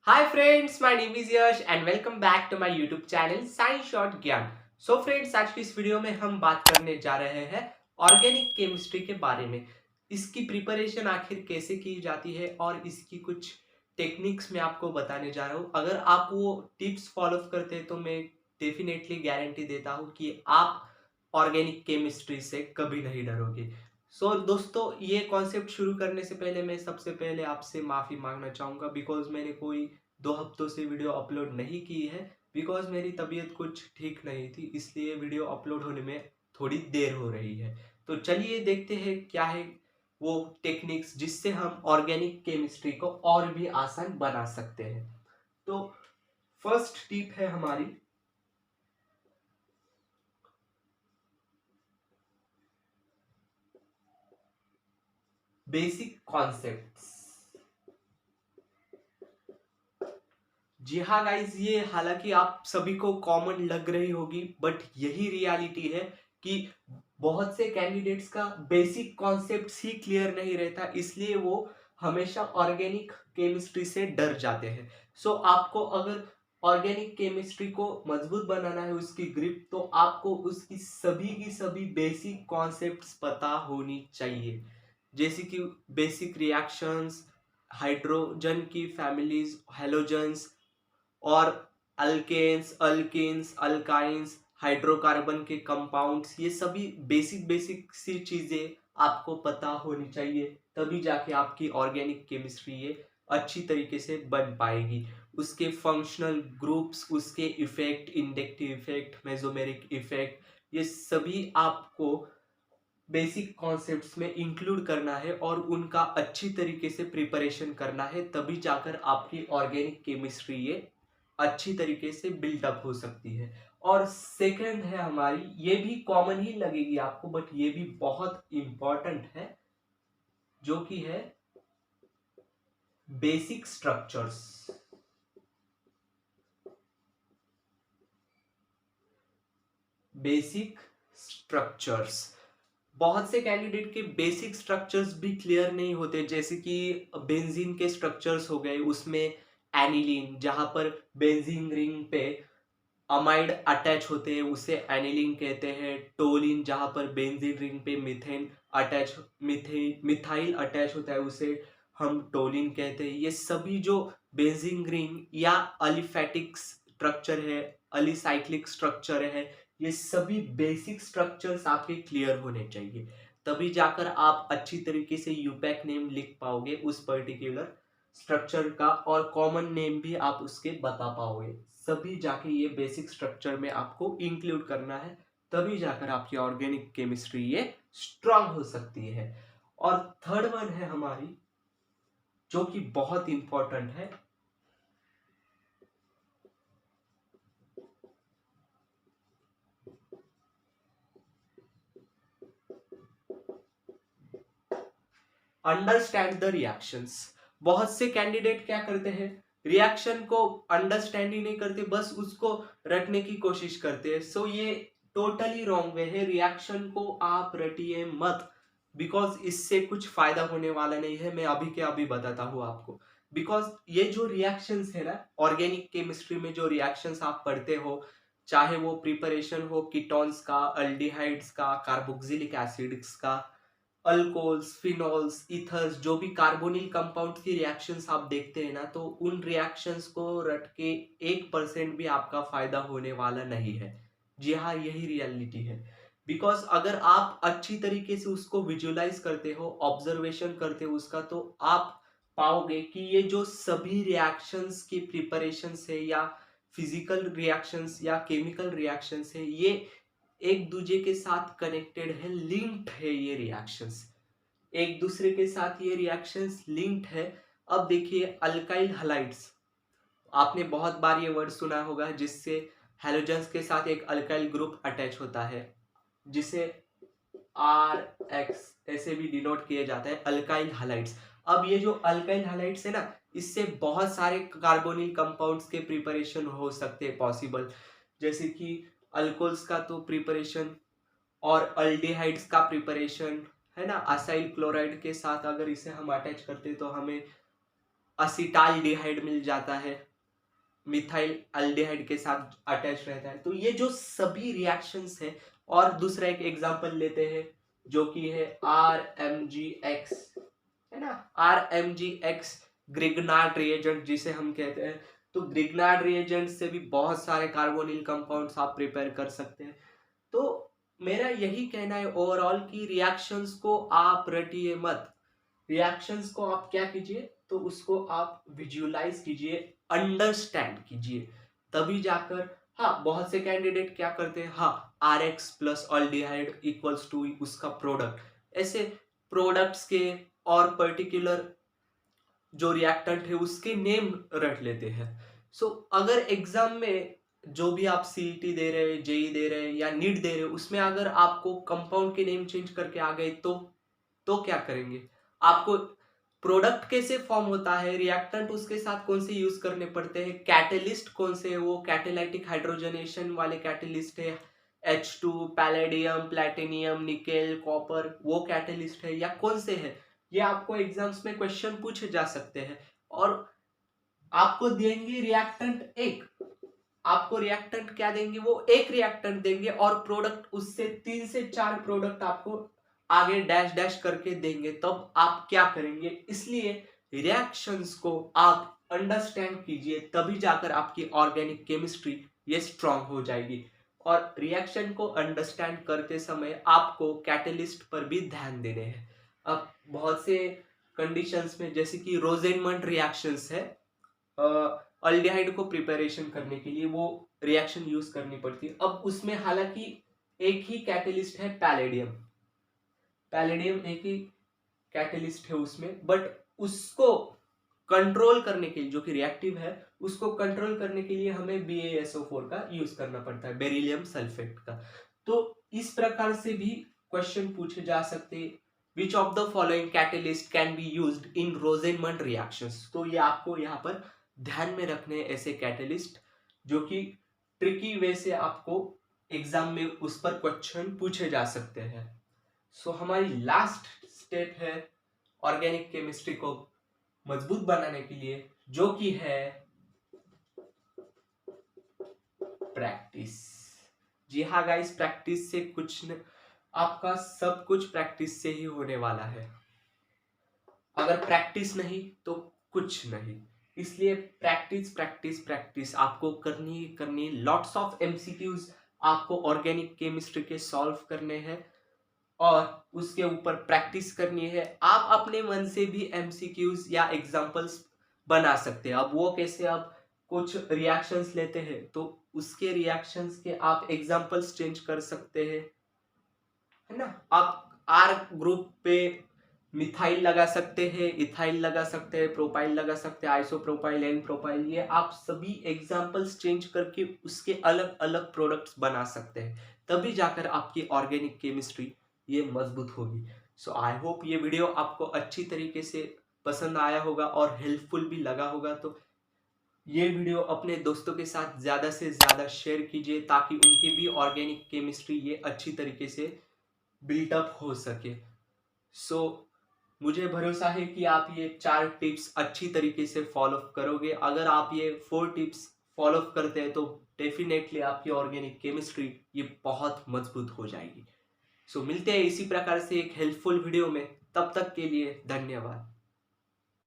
Hi friends, my name is Yash and welcome back to my YouTube channel science short Gyan. So friends, आज की इस video में हम बात करने जा रहे हैं ऑर्गेनिक केमिस्ट्री के बारे में। इसकी प्रिपरेशन आखिर कैसे की जाती है और इसकी कुछ टेक्निक्स मैं आपको बताने जा रहा हूँ। अगर आप वो टिप्स फॉलो करते हैं तो मैं डेफिनेटली गारंटी देता हूँ कि आप ऑर्गेनिक केमिस्ट्री से कभी नहीं डरोगे। दोस्तों, ये कॉन्सेप्ट शुरू करने से पहले मैं सबसे पहले आपसे माफ़ी मांगना चाहूँगा बिकॉज़ मैंने कोई 2 हफ्तों से वीडियो अपलोड नहीं की है बिकॉज़ मेरी तबीयत कुछ ठीक नहीं थी, इसलिए वीडियो अपलोड होने में थोड़ी देर हो रही है। तो चलिए देखते हैं क्या है वो टेक्निक्स जिससे हम ऑर्गेनिक केमिस्ट्री को और भी आसान बना सकते हैं। तो फर्स्ट टिप है हमारी बेसिक कॉन्सेप्ट्स। जी हाँ गाइज, ये हालांकि आप सभी को कॉमन लग रही होगी बट यही रियलिटी है कि बहुत से कैंडिडेट्स का बेसिक कॉन्सेप्ट्स ही क्लियर नहीं रहता, इसलिए वो हमेशा ऑर्गेनिक केमिस्ट्री से डर जाते हैं। आपको अगर ऑर्गेनिक केमिस्ट्री को मजबूत बनाना है, उसकी ग्रिप, तो आपको उसकी सभी की सभी बेसिक कॉन्सेप्ट्स पता होनी चाहिए। जैसे कि बेसिक रिएक्शंस, हाइड्रोजन की फैमिलीज, हेलोजन्स और अल्केन्स, अल्किन्स, अल्काइंस, हाइड्रोकार्बन के कंपाउंड्स, ये सभी बेसिक बेसिक सी चीजें आपको पता होनी चाहिए, तभी जाके आपकी ऑर्गेनिक केमिस्ट्री ये अच्छी तरीके से बन पाएगी। उसके फंक्शनल ग्रुप्स, उसके effect, inductive effect, mesomeric effect, ये सभी आपको बेसिक कॉन्सेप्ट्स में इंक्लूड करना है और उनका अच्छी तरीके से प्रिपरेशन करना है, तभी जाकर आपकी ऑर्गेनिक केमिस्ट्री ये अच्छी तरीके से बिल्डअप हो सकती है। और सेकंड है हमारी, ये भी कॉमन ही लगेगी आपको बट ये भी बहुत इंपॉर्टेंट है, जो कि है बेसिक स्ट्रक्चर्स। बेसिक स्ट्रक्चर्स, बहुत से कैंडिडेट के बेसिक स्ट्रक्चर्स भी क्लियर नहीं होते, जैसे कि बेंजीन के स्ट्रक्चर्स हो गए, उसमें एनिलीन, जहां पर बेंजीन रिंग पे अमाइड अटैच होते हैं उसे एनिलीन कहते हैं। टोलिन, जहां पर बेंजीन रिंग पे मिथेन अटैच, मिथाइल अटैच होता है, उसे हम टोलिन कहते हैं। ये सभी जो बेंजीन रिंग या अलिफैटिक स्ट्रक्चर है, अलिसाइक्लिक स्ट्रक्चर है, ये सभी बेसिक स्ट्रक्चर्स आपके क्लियर होने चाहिए, तभी जाकर आप अच्छी तरीके से यूपैक नेम लिख पाओगे उस पर्टिकुलर स्ट्रक्चर का, और कॉमन नेम भी आप उसके बता पाओगे। सभी जाके ये बेसिक स्ट्रक्चर में आपको इंक्लूड करना है, तभी जाकर आपकी ऑर्गेनिक केमिस्ट्री ये स्ट्रांग हो सकती है। और थर्ड वन है हमारी, जो कि बहुत इंपॉर्टेंट है, अंडरस्टैंड द रिएक्शंस। बहुत से कैंडिडेट क्या करते हैं, रिएक्शन को अंडरस्टैंड ही नहीं करते, बस उसको रटने की कोशिश करते हैं। ये टोटली रॉन्ग वे है, रिएक्शन को आप रटिए मत, बिकॉज इससे कुछ फायदा होने वाला नहीं है। मैं अभी के अभी बताता हूँ आपको। बिकॉज ये जो रिएक्शंस है ना, ऑर्गेनिक केमिस्ट्री में जो रिएक्शंस आप पढ़ते हो, चाहे वो प्रिपरेशन हो कीटोन्स का, अल्डिहाइड्स का, कार्बोक्सिलिक एसिड्स का, अल्कोहल्स, फिनॉल्स, ईथर्स, जो भी कार्बोनिल कंपाउंड की रिएक्शंस आप देखते हैं ना, तो उन रिएक्शंस को रट के 1% भी आपका फायदा होने वाला नहीं है। जी हाँ, यही रियलिटी है। बिकॉज अगर आप अच्छी तरीके से उसको विजुअलाइज करते हो, ऑब्जर्वेशन करते हो उसका, तो आप पाओगे कि ये जो सभी रिएक्शंस की प्रिपरेशन है, या फिजिकल रिएक्शंस या केमिकल रिएक्शंस है, ये एक दूसरे के साथ कनेक्टेड है, लिंक्ड है। ये रिएक्शंस एक दूसरे के साथ, ये रिएक्शंस लिंक्ड है। अब देखिए, अल्काइल हलाइड्स, आपने बहुत बार ये वर्ड सुना होगा, जिससे हैलोजेंस के साथ एक अल्काइल ग्रुप अटैच होता है, जिसे आर एक्स ऐसे भी डिनोट किए जाता है, अल्काइल हलाइड्स। अब ये जो अल्काइल हलाइड्स है ना, इससे बहुत सारे कार्बोनिल कंपाउंड्स के प्रिपरेशन हो सकते हैं पॉसिबल, जैसे कि अल्कोहल्स का तो प्रिपरेशन और अल्डिहाइड्स का प्रिपरेशन है ना। असाइल क्लोराइड के साथ अगर इसे हम अटैच करते हैं तो हमें असीटाल्डिहाइड मिल जाता है, मिथाइल अल्डिहाइड के साथ अटैच रहता है। तो ये जो सभी रिएक्शंस है, और दूसरा एक एग्जांपल लेते हैं जो कि है RMgX, है ना, RMgX ग्रिग्नार्ड रिएजेंट जिसे हम कहते हैं। तो ग्रिग्नार्ड रिएजेंट से भी बहुत सारे कार्बोनिल कंपाउंड्स आप प्रिपेयर कर सकते हैं। तो मेरा यही कहना है ओवरऑल कि रिएक्शंस को आप रटिए मत, रिएक्शंस को आप क्या कीजिए, तो उसको आप विजुअलाइज कीजिए, अंडरस्टैंड कीजिए, तभी जाकर। हाँ, बहुत से कैंडिडेट क्या करते हैं, हाँ RX plus aldehyde equals to उसका प्रोडक्ट, ऐसे प्रोडक्ट्स के और पर्टिकुलर जो रिएक्टेंट है उसके नेम रट लेते हैं। सो अगर एग्जाम में जो भी आप सीईटी दे रहे हैं, जेई दे रहे हैं या नीट दे रहे हो, उसमें अगर आपको कंपाउंड के नेम चेंज करके आ गए तो क्या करेंगे? आपको प्रोडक्ट कैसे फॉर्म होता है, रिएक्टेंट उसके साथ कौन से यूज करने पड़ते हैं, कैटेलिस्ट कौन से है, वो कैटेलाइटिक हाइड्रोजनेशन वाले कैटेलिस्ट है, H2 palladium platinum nickel copper वो कैटेलिस्ट है या कौन से है, ये आपको एग्जाम्स में क्वेश्चन पूछे जा सकते हैं। और आपको देंगे रिएक्टेंट एक, आपको रिएक्टेंट क्या देंगे, वो एक रिएक्टेंट देंगे और प्रोडक्ट उससे 3 से 4 प्रोडक्ट आपको आगे डैश डैश करके देंगे, तब आप क्या करेंगे? इसलिए रिएक्शंस को आप अंडरस्टैंड कीजिए, तभी जाकर आपकी ऑर्गेनिक केमिस्ट्री ये स्ट्रांग हो जाएगी। और रिएक्शन को अंडरस्टैंड करते समय आपको कैटेलिस्ट पर भी ध्यान देने हैं। अब बहुत से कंडीशंस में जैसे कि रोजेनमंड रिएक्शंस है, अल्डिहाइड को प्रिपरेशन करने के लिए वो रिएक्शन यूज करनी पड़ती है। अब उसमें हालांकि एक ही कैटेलिस्ट है पैलेडियम, पैलेडियम एक ही कैटेलिस्ट है उसमें, बट उसको कंट्रोल करने के लिए, जो कि रिएक्टिव है, उसको कंट्रोल करने के लिए हमें BaSO4 का यूज करना पड़ता है, बेरिलियम सल्फेट का। तो इस प्रकार से भी क्वेश्चन पूछे जा सकते हैं, which of the following catalyst can be used in Rosenmund reactions. तो ये आपको यहाँ पर ध्यान में रखने ऐसे कैटेलिस्ट जो कि ट्रिकी वे से आपको एग्जाम में उस पर क्वेश्चन पूछे जा सकते हैं। सो हमारी लास्ट स्टेप है ऑर्गेनिक केमिस्ट्री को मजबूत बनाने के लिए, जो कि है प्रैक्टिस। जी हाँ गाइस, प्रैक्टिस से कुछ न, आपका सब कुछ प्रैक्टिस से ही होने वाला है। अगर प्रैक्टिस नहीं तो कुछ नहीं, इसलिए प्रैक्टिस प्रैक्टिस प्रैक्टिस आपको करनी। लॉट्स ऑफ MCQs आपको ऑर्गेनिक केमिस्ट्री के सॉल्व करने हैं और उसके ऊपर प्रैक्टिस करनी है। आप अपने मन से भी MCQs या एग्जांपल्स बना सकते हैं। अब वो कैसे, आप कुछ रिएक्शंस लेते हैं तो उसके रिएक्शंस के आप एग्जांपल्स चेंज कर सकते हैं, है ना। आप R ग्रुप पे मिथाइल लगा सकते हैं, इथाइल लगा सकते हैं, प्रोपाइल लगा सकते हैं, आइसोप्रोपाइल, एन प्रोपाइल, ये आप सभी एग्जांपल्स चेंज करके उसके अलग अलग प्रोडक्ट्स बना सकते हैं, तभी जाकर आपकी ऑर्गेनिक केमिस्ट्री ये मजबूत होगी। सो आई होप ये वीडियो आपको अच्छी तरीके से पसंद आया होगा और हेल्पफुल भी लगा होगा। तो ये वीडियो अपने दोस्तों के साथ ज़्यादा से ज़्यादा शेयर कीजिए ताकि उनकी भी ऑर्गेनिक केमिस्ट्री ये अच्छी तरीके से बिल्टअप हो सके। सो मुझे भरोसा है कि आप ये 4 टिप्स अच्छी तरीके से फॉलो करोगे। अगर आप ये 4 टिप्स फॉलो करते हैं तो डेफिनेटली आपकी ऑर्गेनिक केमिस्ट्री ये बहुत मजबूत हो जाएगी। सो मिलते हैं इसी प्रकार से एक हेल्पफुल वीडियो में, तब तक के लिए धन्यवाद।